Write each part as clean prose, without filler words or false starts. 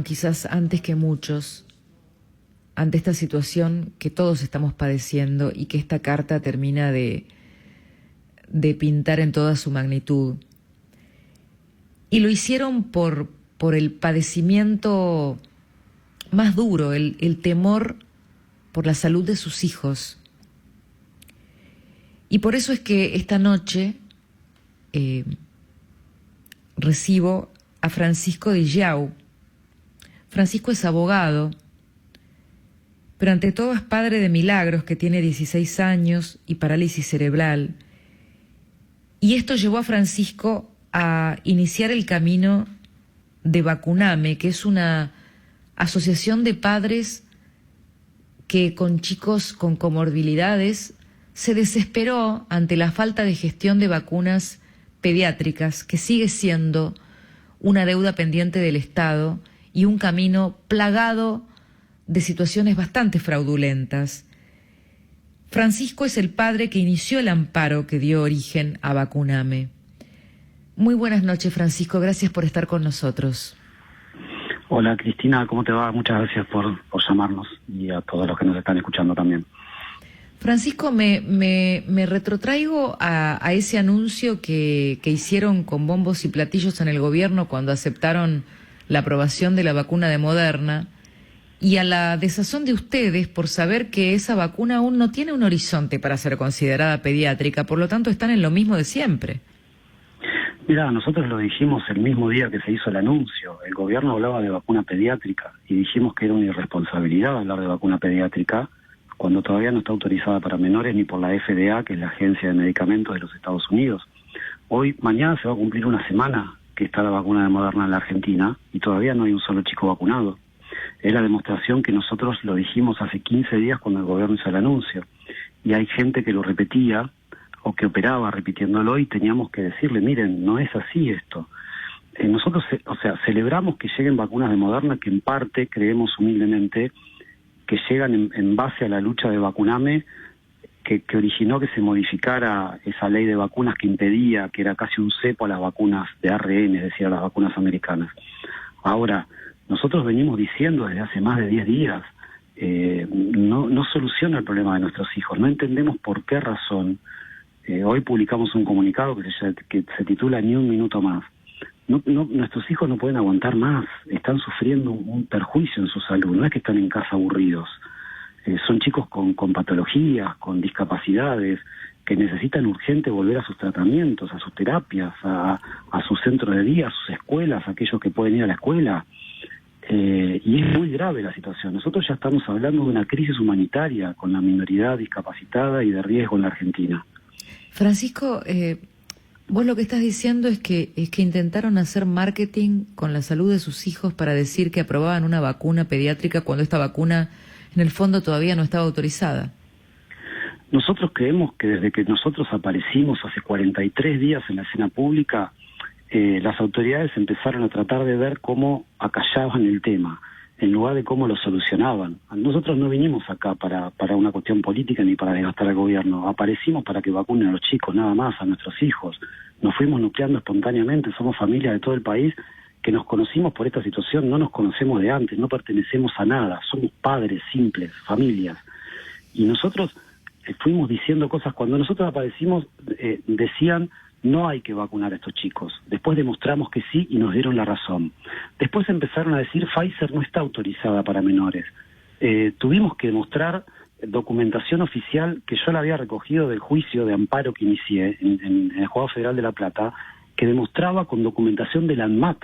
quizás antes que muchos ante esta situación que todos estamos padeciendo y que esta carta termina de pintar en toda su magnitud. Y lo hicieron por el padecimiento más duro, el temor por la salud de sus hijos. Y por eso es que esta noche recibo a Francisco Dillau. Francisco es abogado, pero ante todo es padre de Milagros, que tiene 16 años y parálisis cerebral. Y esto llevó a Francisco a iniciar el camino de Vacuname, que es una asociación de padres que con chicos con comorbilidades se desesperó ante la falta de gestión de vacunas pediátricas, que sigue siendo una deuda pendiente del Estado y un camino plagado de situaciones bastante fraudulentas. Francisco es el padre que inició el amparo que dio origen a Vacuname. Muy buenas noches, Francisco, gracias por estar con nosotros. Hola, Cristina, ¿cómo te va? Muchas gracias por llamarnos y a todos los que nos están escuchando también. Francisco, me retrotraigo a ese anuncio que hicieron con bombos y platillos en el gobierno cuando aceptaron la aprobación de la vacuna de Moderna, y a la desazón de ustedes por saber que esa vacuna aún no tiene un horizonte para ser considerada pediátrica, por lo tanto están en lo mismo de siempre. Mira, nosotros lo dijimos el mismo día que se hizo el anuncio. El gobierno hablaba de vacuna pediátrica y dijimos que era una irresponsabilidad hablar de vacuna pediátrica cuando todavía no está autorizada para menores ni por la FDA, que es la Agencia de Medicamentos de los Estados Unidos. Mañana se va a cumplir una semana que está la vacuna de Moderna en la Argentina y todavía no hay un solo chico vacunado. Es la demostración que nosotros lo dijimos hace 15 días cuando el gobierno hizo el anuncio. Y hay gente que lo repetía o que operaba repitiéndolo y teníamos que decirle, miren, no es así esto. Nosotros, celebramos que lleguen vacunas de Moderna que en parte creemos humildemente que llegan en base a la lucha de Vacuname que originó que se modificara esa ley de vacunas que impedía, que era casi un cepo a las vacunas de ARN, es decir, a las vacunas americanas. Ahora, nosotros venimos diciendo desde hace más de 10 días, no soluciona el problema de nuestros hijos, no entendemos por qué razón. Hoy publicamos un comunicado que se titula Ni un minuto más. Nuestros hijos no pueden aguantar más, están sufriendo un perjuicio en su salud, no es que están en casa aburridos. Son chicos con patologías, con discapacidades, que necesitan urgente volver a sus tratamientos, a sus terapias, a sus centros de día, a sus escuelas, a aquellos que pueden ir a la escuela. Y es muy grave la situación. Nosotros ya estamos hablando de una crisis humanitaria con la minoridad discapacitada y de riesgo en la Argentina. Francisco, vos lo que estás diciendo es que intentaron hacer marketing con la salud de sus hijos para decir que aprobaban una vacuna pediátrica cuando esta vacuna en el fondo todavía no estaba autorizada. Nosotros creemos que desde que nosotros aparecimos hace 43 días en la escena pública, las autoridades empezaron a tratar de ver cómo acallaban el tema, en lugar de cómo lo solucionaban. Nosotros no vinimos acá para una cuestión política ni para desgastar al gobierno. Aparecimos para que vacunen a los chicos, nada más, a nuestros hijos. Nos fuimos nucleando espontáneamente, somos familias de todo el país que nos conocimos por esta situación, no nos conocemos de antes, no pertenecemos a nada, somos padres simples, familias. Y nosotros fuimos diciendo cosas, cuando nosotros aparecimos decían no hay que vacunar a estos chicos. Después demostramos que sí y nos dieron la razón. Después empezaron a decir Pfizer no está autorizada para menores. Tuvimos que demostrar documentación oficial que yo la había recogido del juicio de amparo que inicié en el Juzgado Federal de La Plata, que demostraba con documentación de la ANMAT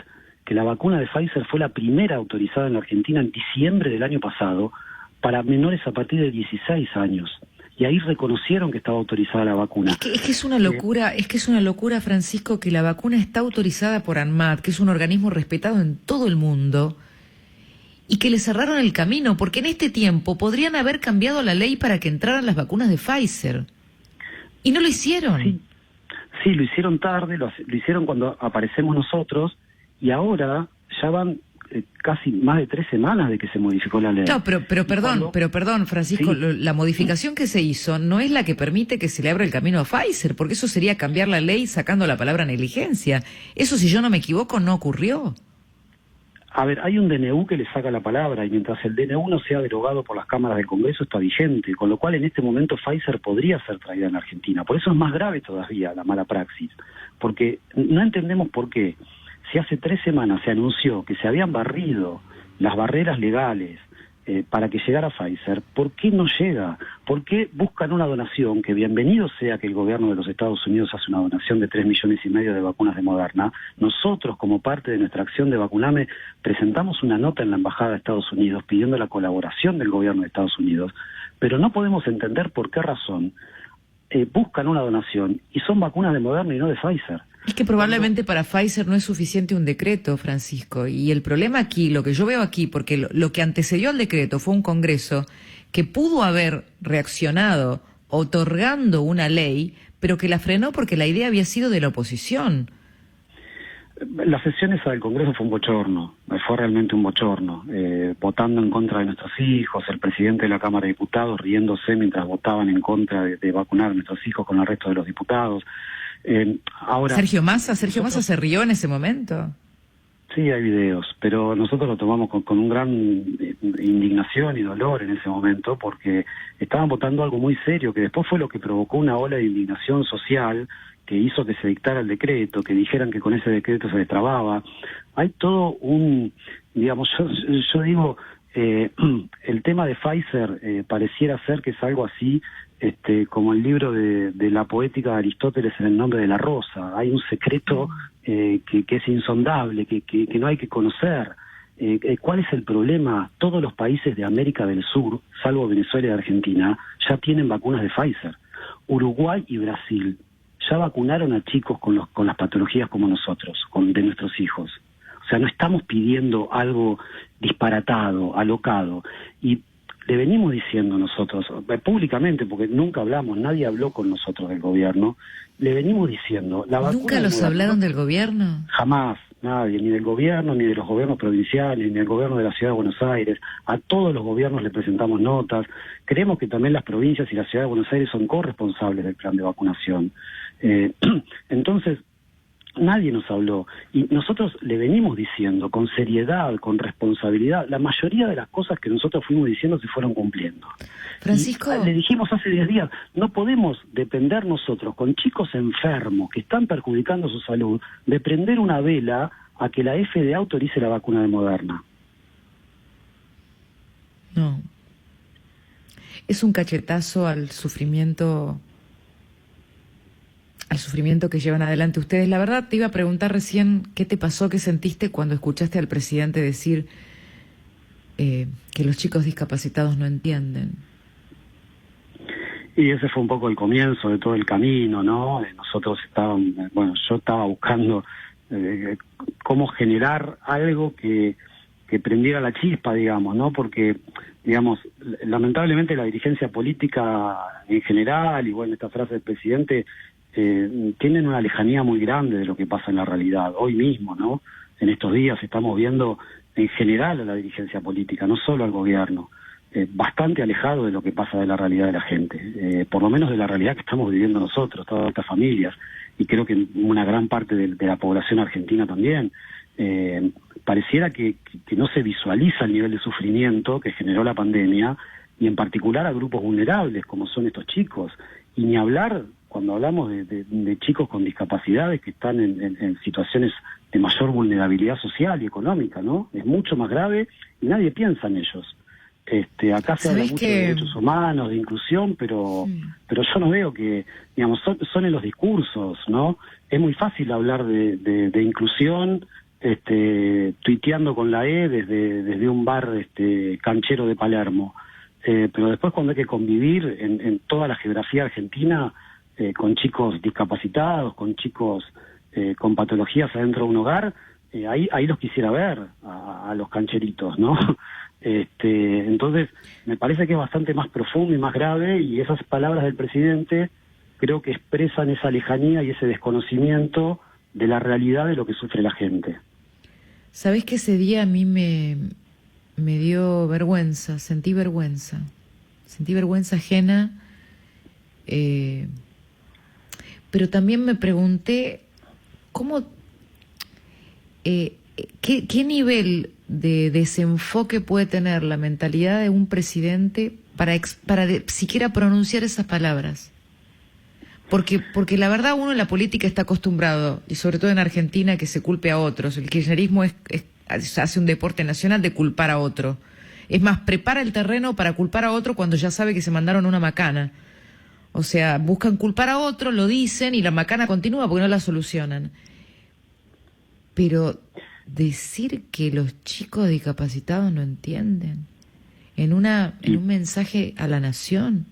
que la vacuna de Pfizer fue la primera autorizada en la Argentina en diciembre del año pasado para menores a partir de 16 años. Y ahí reconocieron que estaba autorizada la vacuna. Es que es una locura, Francisco, que la vacuna está autorizada por ANMAT, que es un organismo respetado en todo el mundo, y que le cerraron el camino, porque en este tiempo podrían haber cambiado la ley para que entraran las vacunas de Pfizer. Y no lo hicieron. Sí, lo hicieron tarde, lo hicieron cuando aparecemos nosotros, y ahora ya van casi más de 3 semanas de que se modificó la ley. No, pero perdón, Francisco, sí. La modificación que se hizo no es la que permite que se le abra el camino a Pfizer, porque eso sería cambiar la ley sacando la palabra negligencia. Eso, si yo no me equivoco, no ocurrió. A ver, hay un DNU que le saca la palabra y mientras el DNU no sea derogado por las cámaras del Congreso está vigente, con lo cual en este momento Pfizer podría ser traída en Argentina. Por eso es más grave todavía la mala praxis, porque no entendemos por qué. Si hace 3 semanas se anunció que se habían barrido las barreras legales para que llegara Pfizer, ¿por qué no llega? ¿Por qué buscan una donación? Que bienvenido sea que el gobierno de los Estados Unidos hace una donación de 3,5 millones de vacunas de Moderna. Nosotros, como parte de nuestra acción de Vacuname, presentamos una nota en la Embajada de Estados Unidos pidiendo la colaboración del gobierno de Estados Unidos, pero no podemos entender por qué razón buscan una donación y son vacunas de Moderna y no de Pfizer. Es que probablemente para Pfizer no es suficiente un decreto, Francisco, y el problema aquí, lo que yo veo aquí, porque lo que antecedió al decreto fue un Congreso que pudo haber reaccionado otorgando una ley, pero que la frenó porque la idea había sido de la oposición. La sesión esa del Congreso fue un bochorno, fue realmente un bochorno, votando en contra de nuestros hijos, el presidente de la Cámara de Diputados riéndose mientras votaban en contra de vacunar a nuestros hijos con el resto de los diputados. Ahora, Sergio Massa se rió en ese momento. Sí, hay videos, pero nosotros lo tomamos con un gran indignación y dolor en ese momento porque estaban votando algo muy serio, que después fue lo que provocó una ola de indignación social que hizo que se dictara el decreto, que dijeran que con ese decreto se destrababa. Hay todo digamos, yo digo, el tema de Pfizer pareciera ser que es algo así como el libro de la poética de Aristóteles en el nombre de la rosa. Hay un secreto que es insondable, que no hay que conocer. ¿Cuál es el problema? Todos los países de América del Sur, salvo Venezuela y Argentina, ya tienen vacunas de Pfizer. Uruguay y Brasil ya vacunaron a chicos con las patologías como nosotros, de nuestros hijos. O sea, no estamos pidiendo algo disparatado, alocado. Y le venimos diciendo nosotros, públicamente, porque nunca hablamos, nadie habló con nosotros del gobierno, le venimos diciendo... ¿Nunca los hablaron del gobierno? Jamás, nadie, ni del gobierno, ni de los gobiernos provinciales, ni del gobierno de la Ciudad de Buenos Aires. A todos los gobiernos le presentamos notas. Creemos que también las provincias y la Ciudad de Buenos Aires son corresponsables del plan de vacunación. Entonces, nadie nos habló y nosotros le venimos diciendo con seriedad, con responsabilidad, la mayoría de las cosas que nosotros fuimos diciendo se fueron cumpliendo. Francisco, le dijimos hace 10 días, no podemos depender nosotros con chicos enfermos que están perjudicando su salud de prender una vela a que la FDA autorice la vacuna de Moderna. No. Es un cachetazo al sufrimiento que llevan adelante ustedes. La verdad, te iba a preguntar recién qué te pasó, qué sentiste cuando escuchaste al presidente decir que los chicos discapacitados no entienden. Y ese fue un poco el comienzo de todo el camino, ¿no? Nosotros yo estaba buscando cómo generar algo que prendiera la chispa, digamos, ¿no? Porque, digamos, lamentablemente la dirigencia política en general, y bueno, esta frase del presidente, tienen una lejanía muy grande de lo que pasa en la realidad. Hoy mismo, ¿no? En estos días estamos viendo en general a la dirigencia política, no solo al gobierno, bastante alejado de lo que pasa de la realidad de la gente, por lo menos de la realidad que estamos viviendo nosotros, todas estas familias, y creo que una gran parte de la población argentina también. Pareciera que no se visualiza el nivel de sufrimiento que generó la pandemia, y en particular a grupos vulnerables como son estos chicos, y ni hablar cuando hablamos de chicos con discapacidades que están en situaciones de mayor vulnerabilidad social y económica, ¿no? Es mucho más grave y nadie piensa en ellos. Acá se habla mucho de derechos humanos, de inclusión, pero yo no veo que, digamos, son en los discursos, ¿no? Es muy fácil hablar de inclusión, tuiteando con la E desde un bar canchero de Palermo. Pero después cuando hay que convivir en toda la geografía argentina con chicos discapacitados, con chicos con patologías adentro de un hogar, ahí los quisiera ver a los cancheritos, ¿no? Entonces me parece que es bastante más profundo y más grave, y esas palabras del presidente creo que expresan esa lejanía y ese desconocimiento de la realidad de lo que sufre la gente. ¿Sabés que ese día a mí me dio vergüenza, sentí vergüenza ajena, pero también me pregunté cómo, qué nivel de desenfoque puede tener la mentalidad de un presidente para siquiera pronunciar esas palabras. Porque la verdad uno en la política está acostumbrado, y sobre todo en Argentina, que se culpe a otros. El kirchnerismo hace un deporte nacional de culpar a otro. Es más, prepara el terreno para culpar a otro cuando ya sabe que se mandaron una macana. O sea, buscan culpar a otro, lo dicen y la macana continúa porque no la solucionan. Pero decir que los chicos discapacitados no entienden en un mensaje a la nación.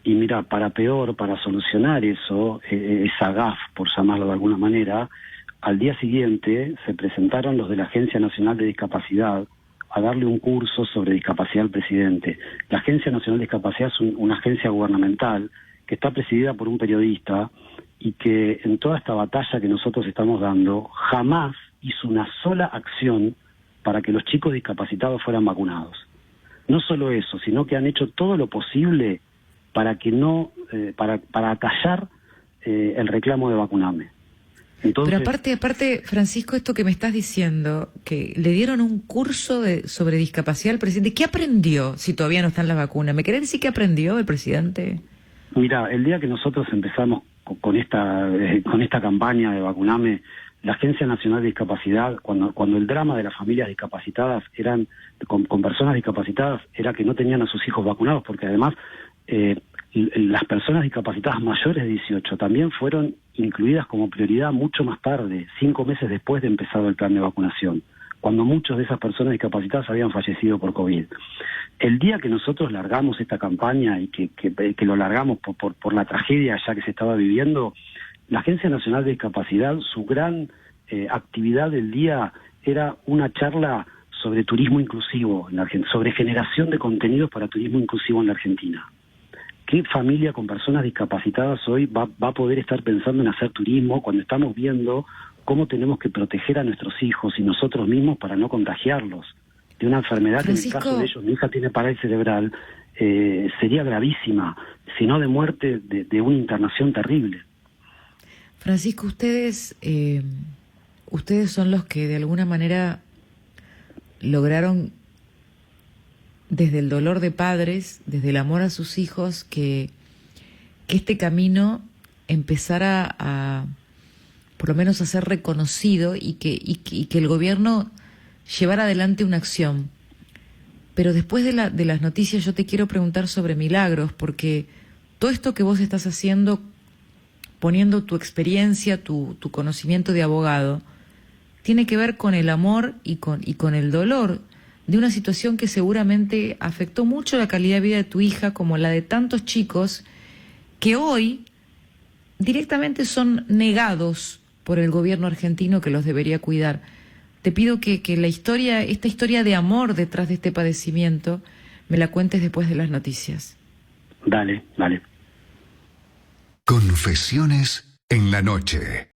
Y mira, para peor, para solucionar eso, esa gaf, por llamarlo de alguna manera, al día siguiente se presentaron los de la Agencia Nacional de Discapacidad a darle un curso sobre discapacidad al presidente. La Agencia Nacional de Discapacidad es una agencia gubernamental que está presidida por un periodista y que en toda esta batalla que nosotros estamos dando jamás hizo una sola acción para que los chicos discapacitados fueran vacunados. No solo eso, sino que han hecho todo lo posible para que no, para acallar el reclamo de vacunarme. Entonces, pero aparte, Francisco, esto que me estás diciendo, que le dieron un curso sobre discapacidad al presidente, ¿qué aprendió si todavía no están las vacunas? ¿Me querés decir qué aprendió el presidente? Mira, el día que nosotros empezamos con esta campaña de vacunarme, la Agencia Nacional de Discapacidad, cuando el drama de las familias discapacitadas eran con personas discapacitadas, era que no tenían a sus hijos vacunados, porque además las personas discapacitadas mayores de 18 también fueron incluidas como prioridad mucho más tarde, 5 meses después de empezado el plan de vacunación, cuando muchas de esas personas discapacitadas habían fallecido por COVID. El día que nosotros largamos esta campaña y que lo largamos por la tragedia ya que se estaba viviendo, la Agencia Nacional de Discapacidad, su gran actividad del día era una charla sobre turismo inclusivo en la Argentina, sobre generación de contenidos para turismo inclusivo en la Argentina. ¿Qué familia con personas discapacitadas hoy va a poder estar pensando en hacer turismo cuando estamos viendo cómo tenemos que proteger a nuestros hijos y nosotros mismos para no contagiarlos de una enfermedad Francisco, que en el caso de ellos, mi hija tiene parálisis cerebral, sería gravísima, sino de muerte, de una internación terrible? Francisco, ustedes son los que de alguna manera lograron, desde el dolor de padres, desde el amor a sus hijos, que este camino empezara a, por lo menos, a ser reconocido y que el gobierno llevara adelante una acción. Pero después de las noticias yo te quiero preguntar sobre Milagros, porque todo esto que vos estás haciendo, poniendo tu experiencia, tu conocimiento de abogado, tiene que ver con el amor y con el dolor de una situación que seguramente afectó mucho la calidad de vida de tu hija, como la de tantos chicos que hoy directamente son negados por el gobierno argentino que los debería cuidar. Te pido que esta historia de amor detrás de este padecimiento, me la cuentes después de las noticias. Dale. Confesiones en la noche.